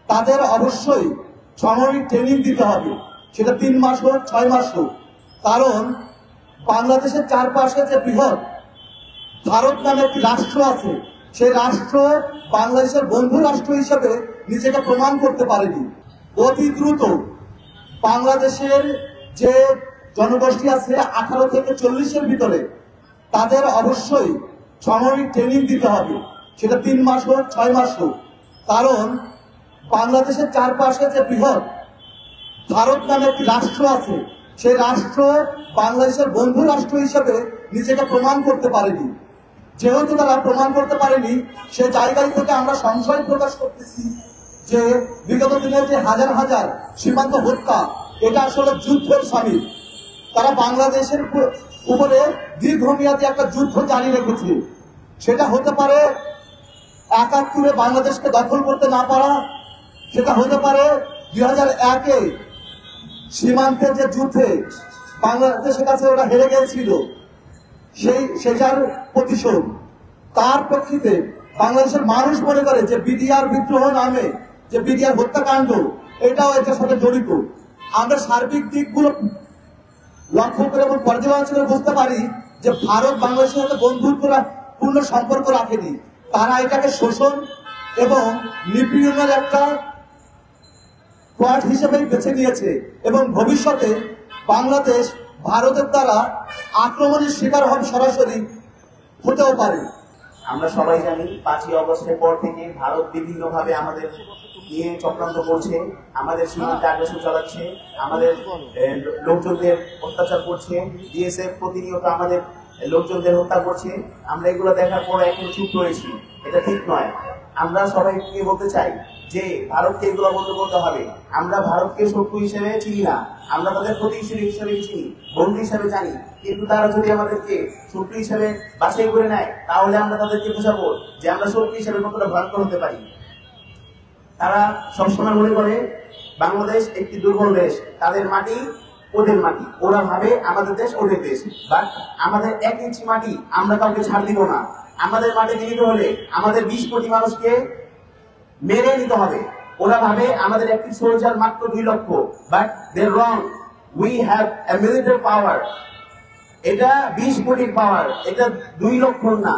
তাদের অবশ্যই সামরিক ট্রেনিং দিতে হবে, সেটা 3 মাস হোক 6 মাস হোক। কারণ বাংলাদেশের চারপাশে যে বৃহৎ ভারত নামে একটি রাষ্ট্র আছে, সেই রাষ্ট্র বাংলাদেশের বন্ধু রাষ্ট্র হিসেবে নিজেকে প্রমাণ করতে পারেনি। অতি দ্রুত বাংলাদেশের যে জনগোষ্ঠী আছে 18 থেকে 40-এর ভিতরে, তাদের অবশ্যই সামরিক ট্রেনিং দিতে হবে, সেটা 3 মাস হোক 6 মাস হোক। কারণ বাংলাদেশের চারপাশে যে বৃহৎ ভারত নামে একটি রাষ্ট্র আছে, সেই রাষ্ট্র বাংলাদেশের বন্ধু রাষ্ট্র হিসেবে নিজেকে প্রমাণ করতে পারেনি। যেহেতু তারা প্রমাণ করতে পারেনি, সে জায়গায় থেকে আমরা সংশয় প্রকাশ করতেছি যে বিগত দিনের যে হাজার হাজার সীমান্ত হত্যা, এটা আসলে যুদ্ধের সামিল। তারা বাংলাদেশের উপরে দীর্ঘমেয়াদী একটা যুদ্ধ জারি রেখেছে। সেটা হতে পারে 71-এ বাংলাদেশকে দখল করতে না পারা, সেটা হতে পারে 2001-এ সীমান্তের যে যুদ্ধে বাংলাদেশের কাছে ওরা হেরে গিয়েছিল, সেটার প্রতিশোধ। তার প্রেক্ষিতে বাংলাদেশের মানুষ মনে করে যে বিডিআর বিদ্রোহ নামে যে বিডিআর হত্যাকাণ্ড, এটাও এটার সাথে জড়িত। আমরা সার্বিক দিকগুলো লক্ষ্য করে এবং পর্যালোচনা করে বুঝতে পারি যে ভারত বাংলাদেশের সাথে বন্ধুত্বপূর্ণ সম্পর্ক রাখেনি। তারা এটাকে শোষণ এবং নিপীড়নের একটা পথ হিসেবেই বেছে নিয়েছে এবং ভবিষ্যতে বাংলাদেশ ভারতের দ্বারা আক্রমণের শিকার সরাসরি হতেও পারে। আমরা সবাই জানি 5ই আগস্টের পর থেকে ভারত বিভিন্নভাবে আমাদের নিয়ে চক্রান্ত করছে, আমাদের সীমান্তে আগ্রাসন চালাচ্ছে, আমাদের লোকজনদের অত্যাচার করছে, বিএসএফ প্রতিনিয়ত আমাদের লোকজনদের হত্যা করছে। আমরা এগুলো দেখার পর এখন চুপ রয়েছি, এটা ঠিক নয়। আমরা সবাইকে বলতে চাই যে ভারতকে এগুলো বন্ধ করতে হবে। আমরা ভারতকে শত্রু হিসেবে চিনি না, আমরা তাদের প্রতিবেশী হিসেবে চিনি, বন্ধু হিসেবে জানি। কিন্তু তারা যদি আমাদেরকে শত্রু হিসেবে বাছাই করে নেয়, তাহলে আমরা তাদেরকে বোঝাবো যে আমরা শত্রু হিসেবে কতটা ভয়ঙ্কর হতে পারি। তারা সবসময় মনে করে বাংলাদেশ একটি দুর্বল দেশ, তাদের মাটি ওদের মাটি, ওরা ভাবে আমাদের দেশ ওদের দেশ। বাট আমাদের 1 ইঞ্চি মাটি আমরা কাউকে ছাড় দিব না। আমাদের মাটিতে নিতে হলে আমাদের 20 কোটি মানুষকে মেরে নিতে হবে। ওরা ভাবে আমাদের একটি সোলজার মাত্র 2 lakh, but they wrong. We have a military power, এটা 20 কোটির পাওয়ার, এটা 2 লক্ষ না।